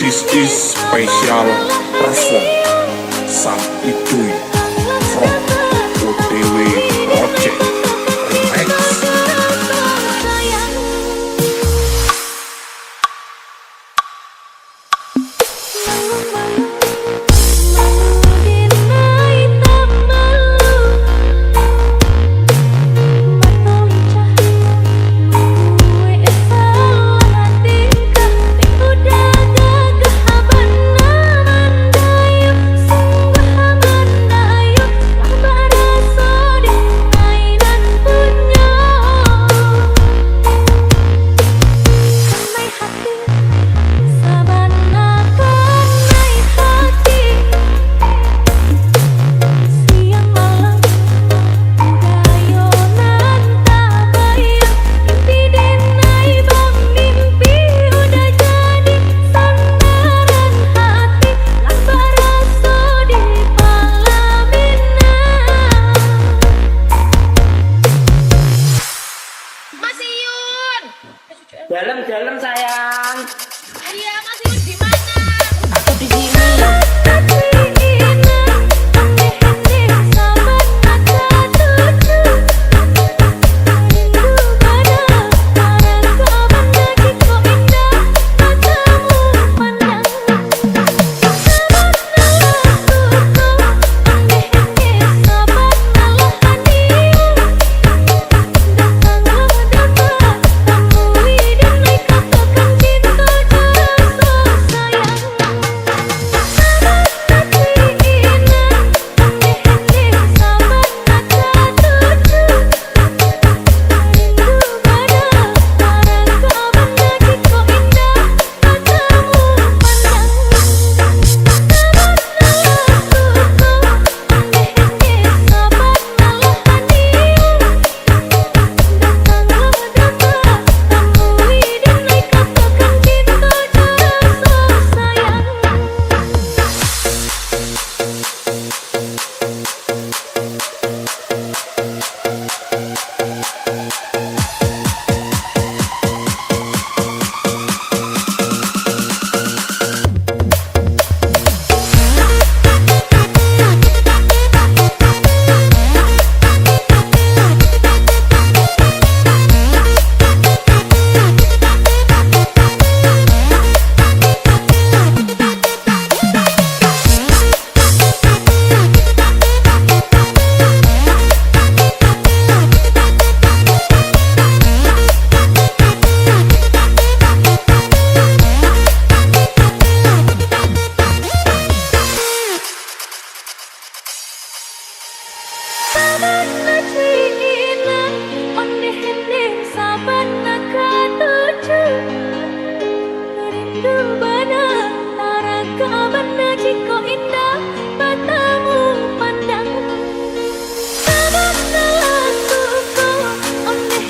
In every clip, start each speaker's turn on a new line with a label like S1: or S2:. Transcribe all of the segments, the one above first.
S1: This is special perform Sang Idui from OTW Project Remix.
S2: Dalam sayang.
S3: Iya, Mas Yun di mana?
S2: Aku di sini.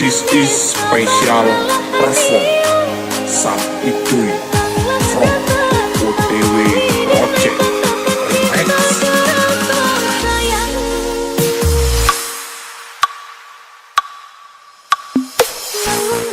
S1: This is special perform Sang Idui from OTW Project Remix.
S4: Sungguh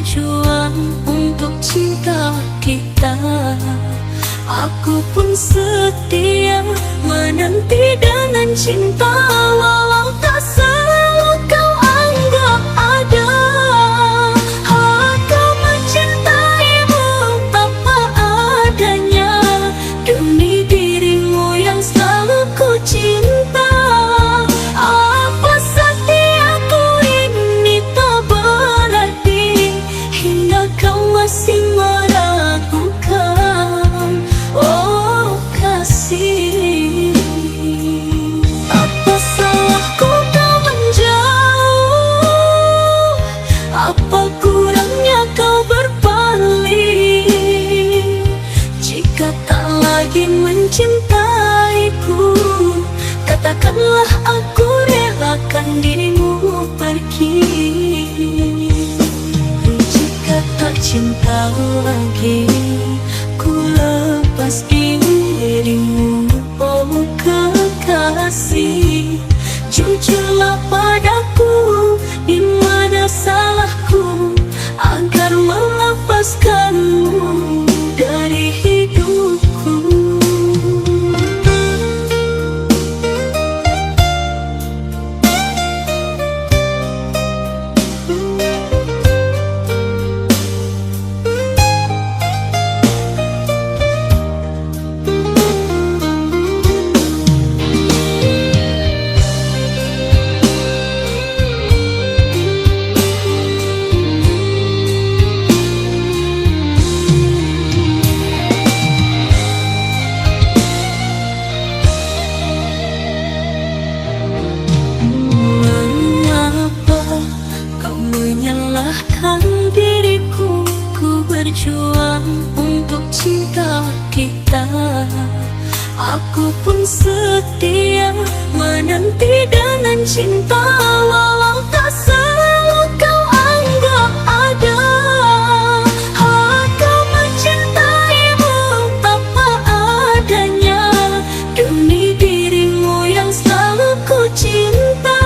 S4: berjuang untuk cinta kita. Aku pun setia menanti dengan cinta, walau tak selalu kau anggap ada. Aku mencintaimu apa adanya, demi dirimu yang selalu ku cinta. Apa setiaku ini tak berarti hingga kau masih meragukan. Oh kasih, apa salahku kau menjauh? Apa kurangnya kau berpaling? Jika tak lagi mencintaiku, katakanlah aku relakan dirimu pergi. Jika tak cinta lagi, ku lepas dirimu, oh kekasih. Jujurlah padaku, di mana salahku agar melepaskanmu dari hidupku. Diriku, ku berjuang untuk cinta kita. Aku pun setia menanti dengan cinta, walau tak selalu kau anggap ada. Aku mencintaimu apa adanya, demi dirimu yang selalu ku cinta.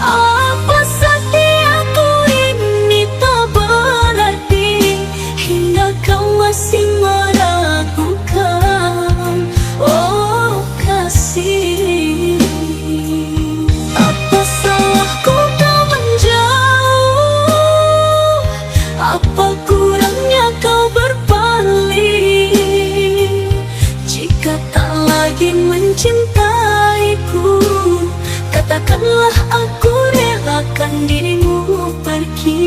S4: Apa setiaku ini tak berarti hingga kau masih meragukan. Oh kasih, apa salahku kau menjauh? Apa kurangnya kau berpaling? Jika tak lagi mencintaiku, katakanlah aku relakan dirimu pergi.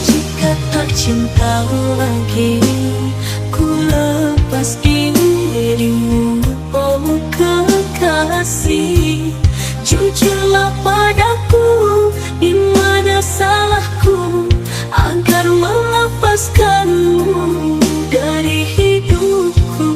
S4: Jika tak cinta lagi, ku lepas dirimu, oh kekasih. Jujurlah padaku, di mana salahku agar melepaskanmu dari hidupku.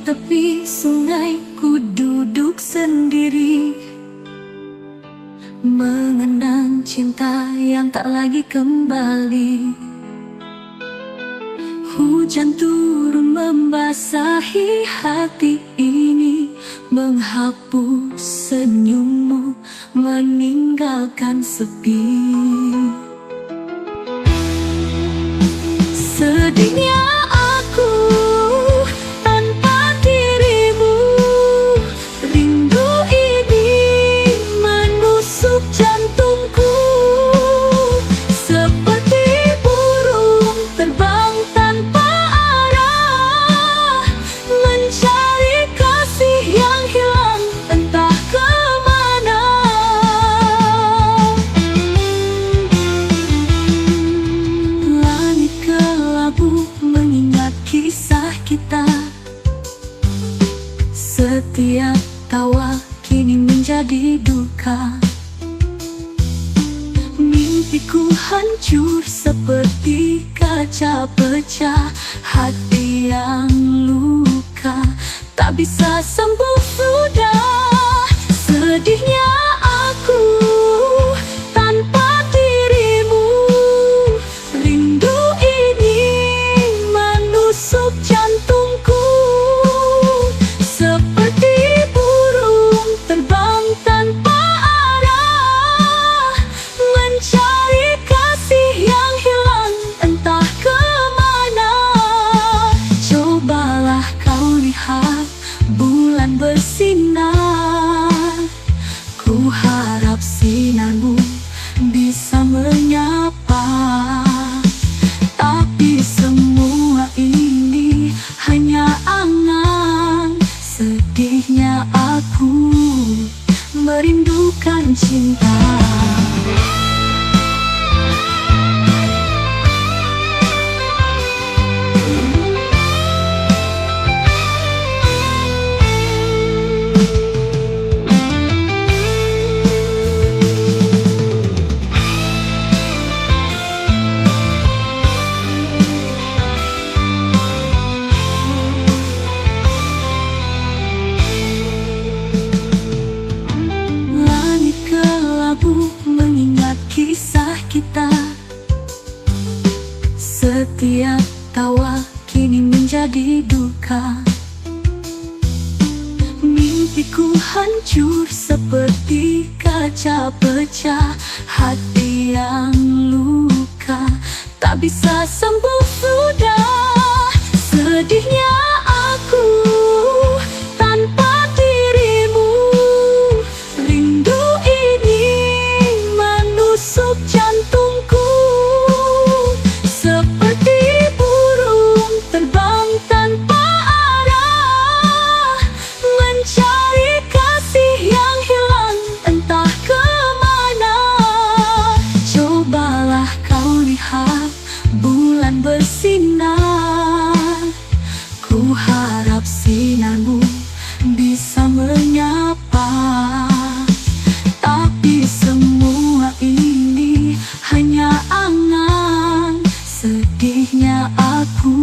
S4: Tepi sungai ku duduk sendiri, mengenang cinta yang tak lagi kembali. Hujan turun membasahi hati ini, menghapus senyummu, meninggalkan sepi. Sedihnya aku tanpa dirimu, rindu ini menusuk jantungku. Seperti burung terbang tanpa arah, mencari kasih yang hilang entah kemana. pecah-pecah, hati yang luka tak bisa sembuh sudah. Sedihnya aku tanpa dirimu, rindu ini menusuk jantungku, seperti burung terbang tanpa arah, mencari kasih yang hilang entah kemana. Cobalah kau lihat bulan bersinar, ku harap sinarmu bisa menyapa. Tapi semua ini hanya angan, sedihnya aku merindukan cinta. Langit kelabu mengingat kisah kita, setiap tawa kini menjadi duka. Mimpiku hancur seperti kaca pecah, hati yang luka tak bisa sembuh sudah. Sedihnya aku tanpa dirimu, rindu ini menusuk jantungku, seperti burung terbang tanpa arah, mencari kasih yang hilang entah kemana. Cobalah kau lihat bulan bersinar, ku harap sinarmu bisa menyapa. Tapi semua ini hanya angan, sedihnya aku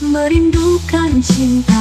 S4: merindukan cinta.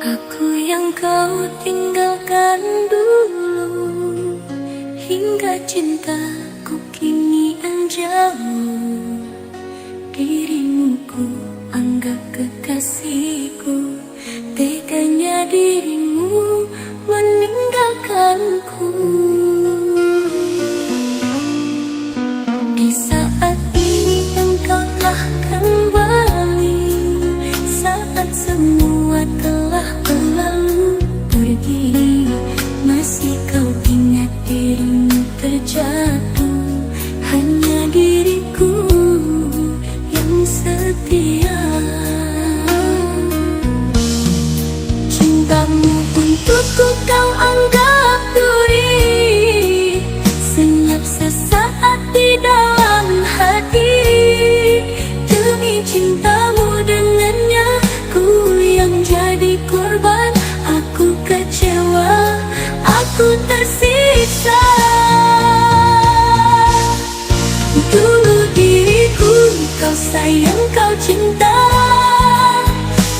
S4: Aku yang kau tinggalkan dulu, hingga cintaku kini jauh. Dirimu ku anggap kekasihku, teganya dirimu meninggalkanku. Di saat ini engkau telah kembali, saat semua telah berlalu pergi, masih kau ingat dirimu terjatuh. Hanya diriku yang setia. Cintamu untukku kau anggap duri, senyap sesaat di dalam hati. Demi cintamu dengannya, ku yang jadi korban. Aku kecewa, aku tersiksa. Dulu diriku kau sayang, kau cinta,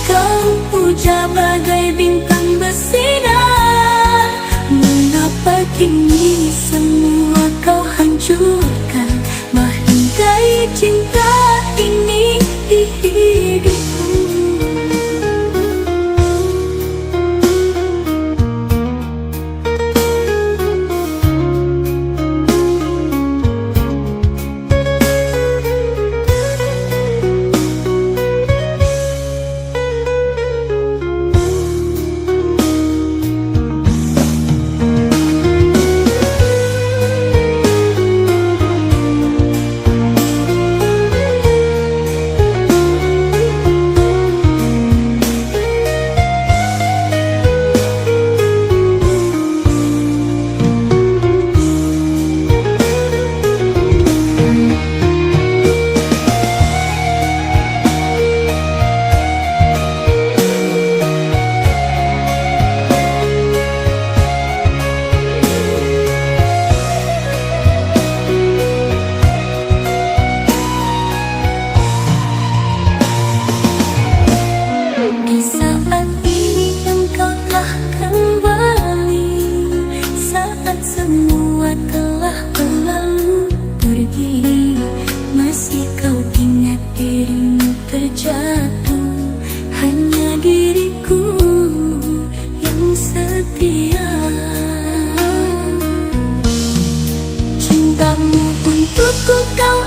S4: kau puja bagai bintang bersinar. Mengapa kini semua kau hancurkan, mahligai cinta ini di hidupku.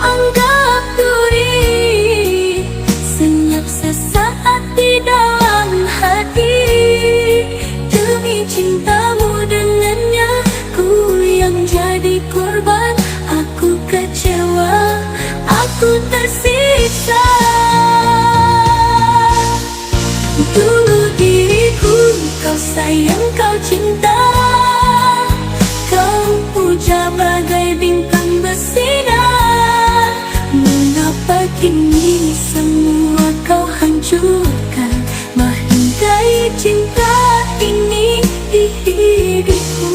S4: anggap duri, senyap sesaat di dalam hati. Demi cintamu dengannya, ku yang jadi korban. Aku kecewa, aku tersiksa. Dulu diriku kau sayang, kau cinta, kau puja bagai bintang bersinar. Mengapa kini semua kau hancurkan, menghindari cinta ini di hidupku.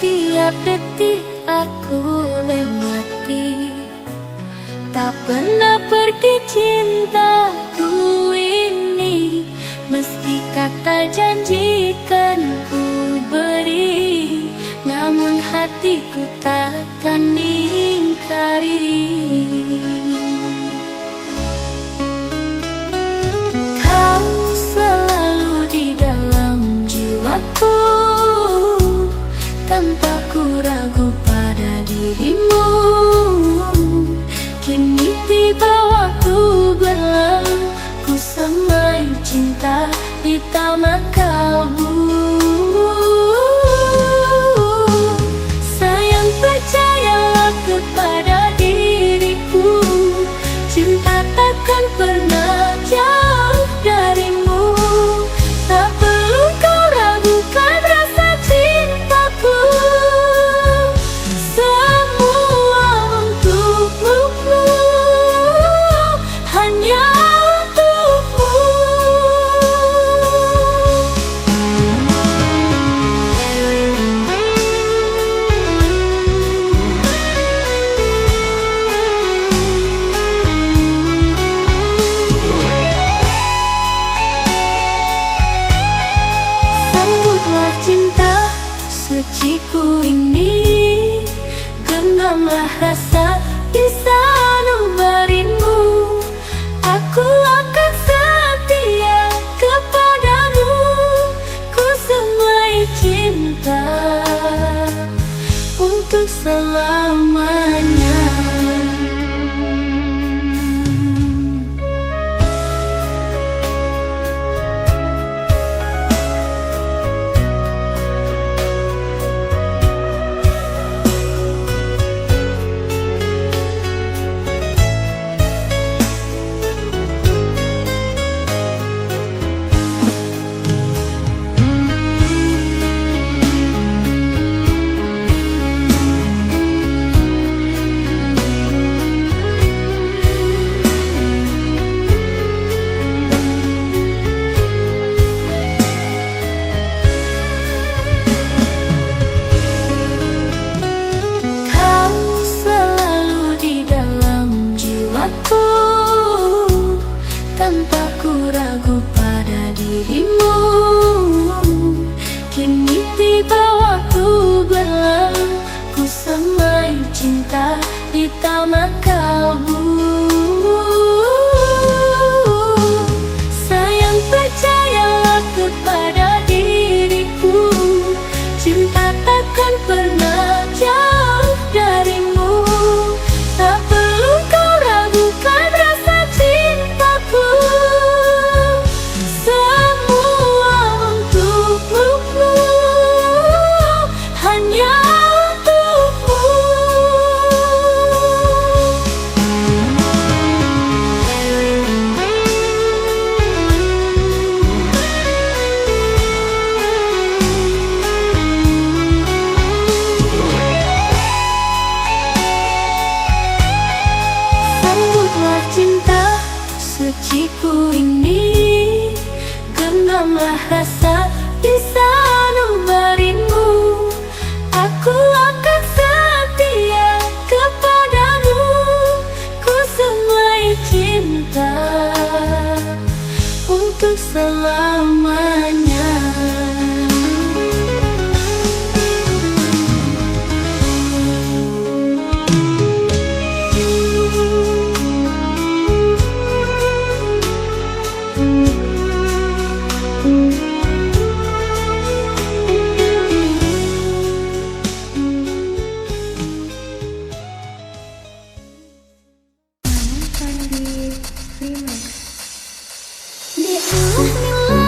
S4: Setiap detik aku lewati, tak pernah pergi cintaku ini. Meski kata janjikan ku beri, namun hatiku takkan ingkari. Kau selalu di dalam jiwaku, tanpa ku ragu pada dirimu. Kini tiba waktu berlalu, ku semai cinta di taman kalbu. Sayang, percayalah kepada diriku, cinta takkan pernah jauh darimu. Tak perlu kau ragukan rasa cintaku, semua untukmu, hanya untukmu. Sambutlah cinta suciku ini, genggamlah rasa di sanubarimu. Aku akan setia kepadamu, ku semai cinta untuk selamanya. suciku ini, genggamlah rasa bisa memberimu. Aku akan setia kepadamu, ku semai cinta untuk selamanya. Di Allah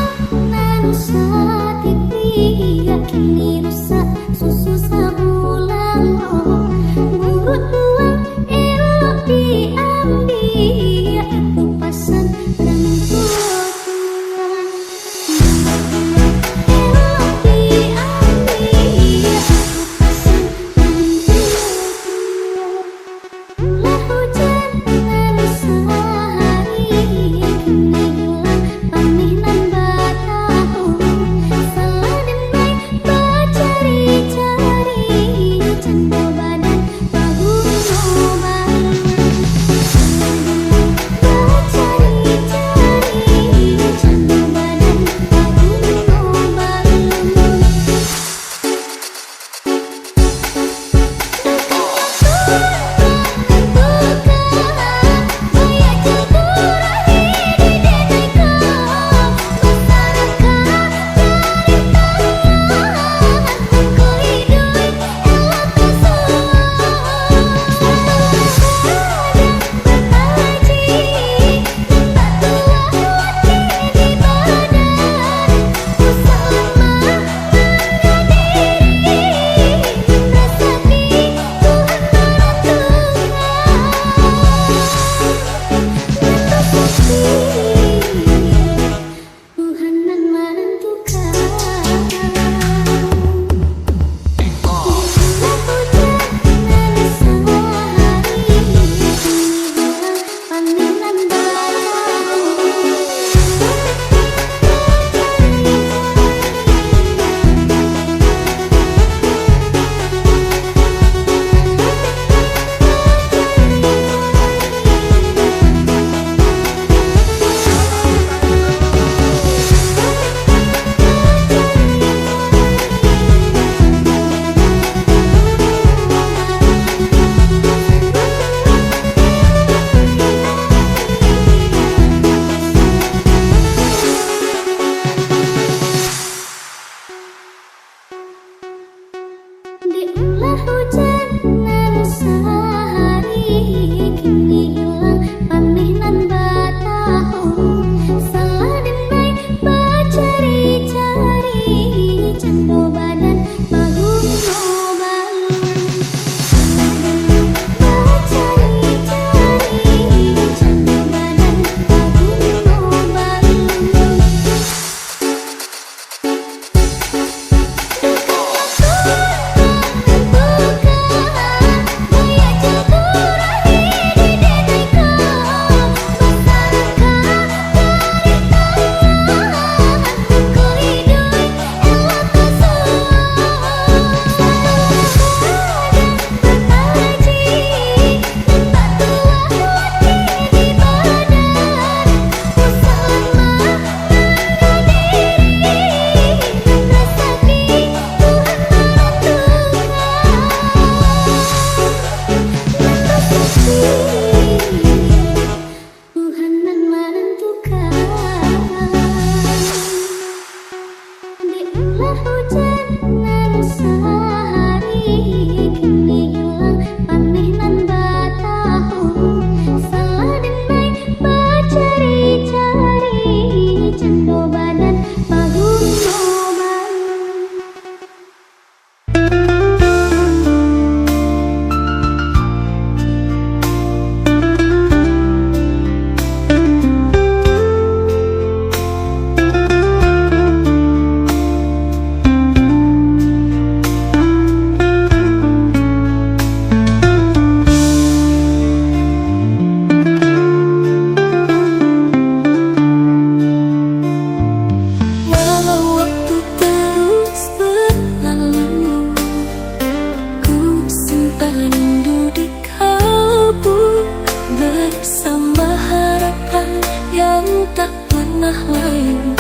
S4: pernah layu,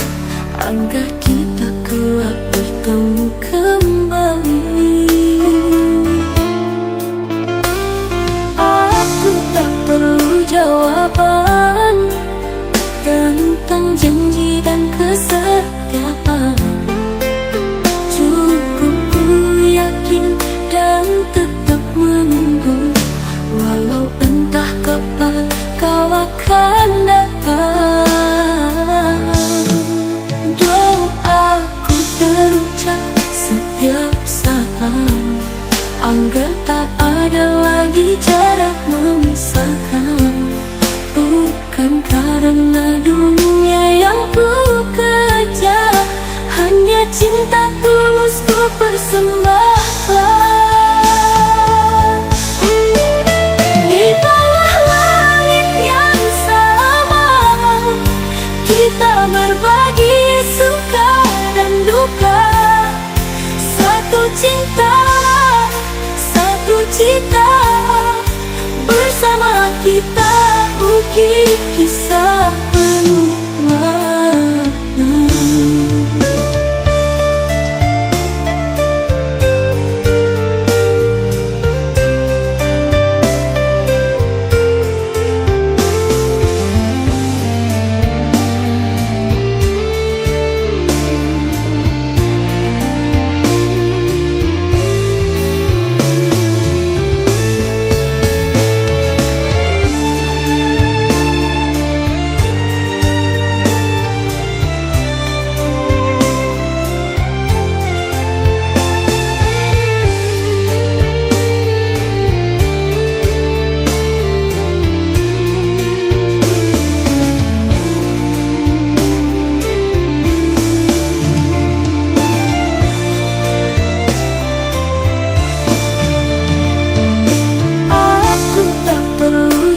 S4: angka kita kelak bertemu kembali. Aku tak perlu jawaban tentang janji dan kesetiaan. Cukup ku yakin dan tetap menunggu, walau entah kapan kau akan datang. Doaku terucap setiap saat, agar tak ada lagi jarak memisahkan. Bukan karena dunia yang ku kejar, hanya cinta tulus ku persembahkan. Di bawah langit yang sama, kita berbagi suka dan duka. Satu cinta, satu cita, bersama kita ukir kisah penuh makna.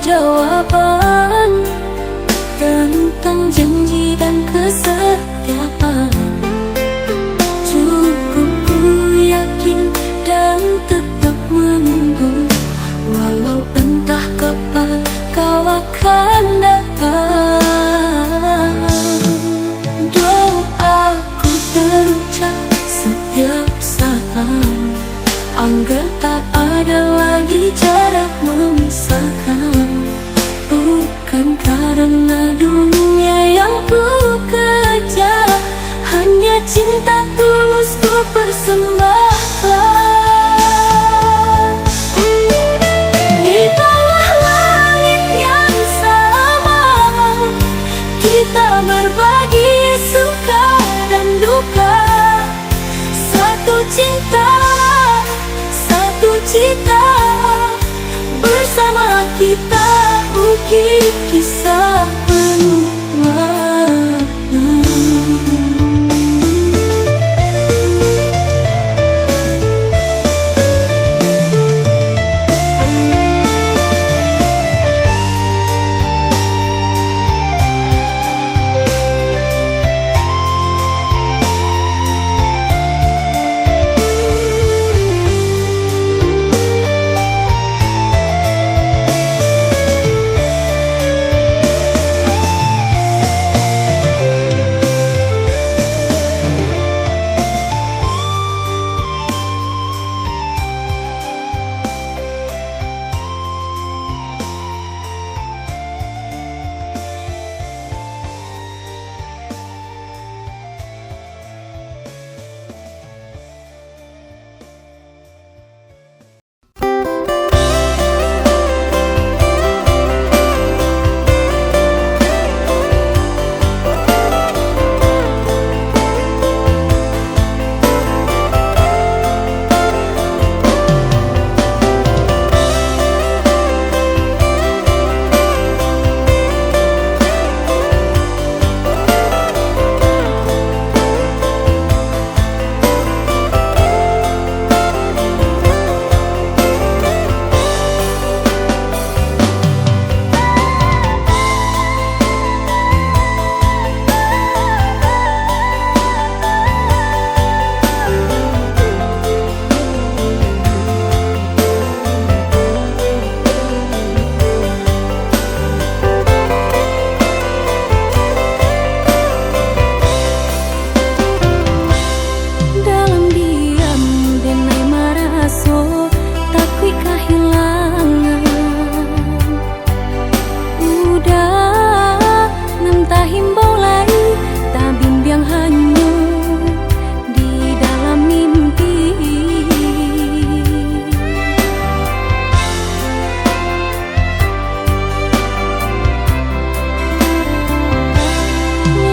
S4: Jawaban tentang janji dan kesetiaan. Cukup ku yakin dan tetap menunggu, walau entah kapan kau akan datang. Doaku terucap setiap saat, agar tak ada lagi jarak memisahkan. Bukan karena dunia yang ku kejar, hanya cinta tulus ku persembahkan. Di bawah langit yang sama, kita berbagi suka dan duka. Satu cinta, satu cita, bersama kita ukir kisah penuh makna.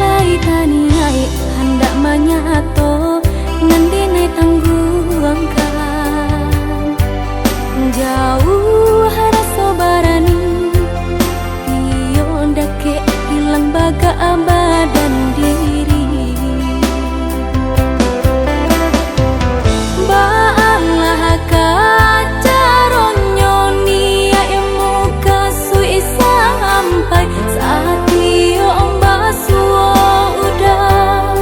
S4: Lai tani ai hendak manyato nandine tangguangkan jauh rasa barani iyo ndake hilang baga badan diri baalah kacaronyo nia emu kasui sampai saat iyo basuo udah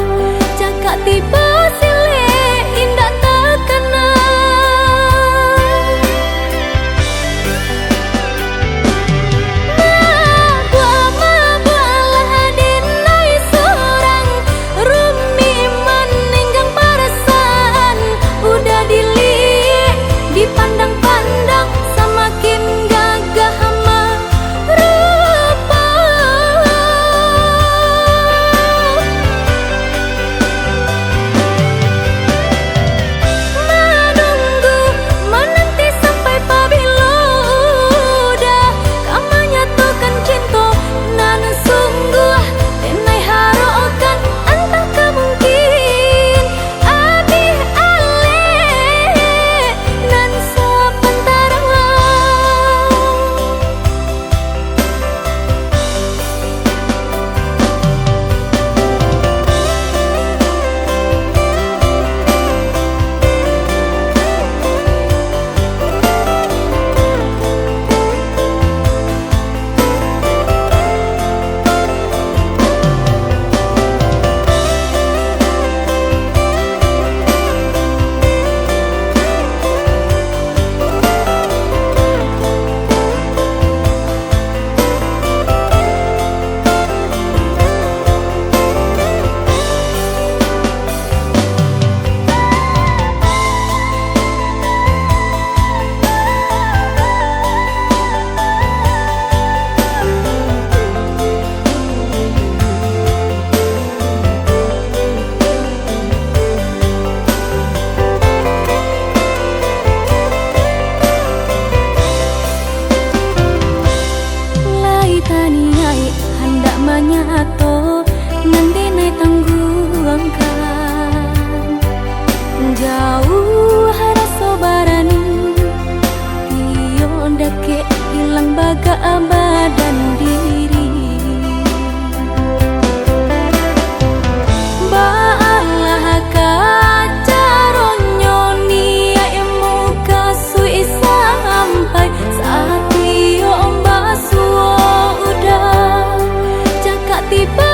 S4: cakap tiba sile indah terkena mabualah dinai seorang rumi meninggang perasaan udah dipandang-pandang semakin gagah merupa menunggu menanti sampai pabila udah kamu nyatakan cinta nan sungguh tenai harokan entah kemungkin abi ale nan sepentara Lai tani ai hendak manyato nandine tangguangkan jauh rasa barani iyo ndake hilang baga badan diri baalah kacaronyo nia emu kasui sampai saat iyo basuo udah cakap tiba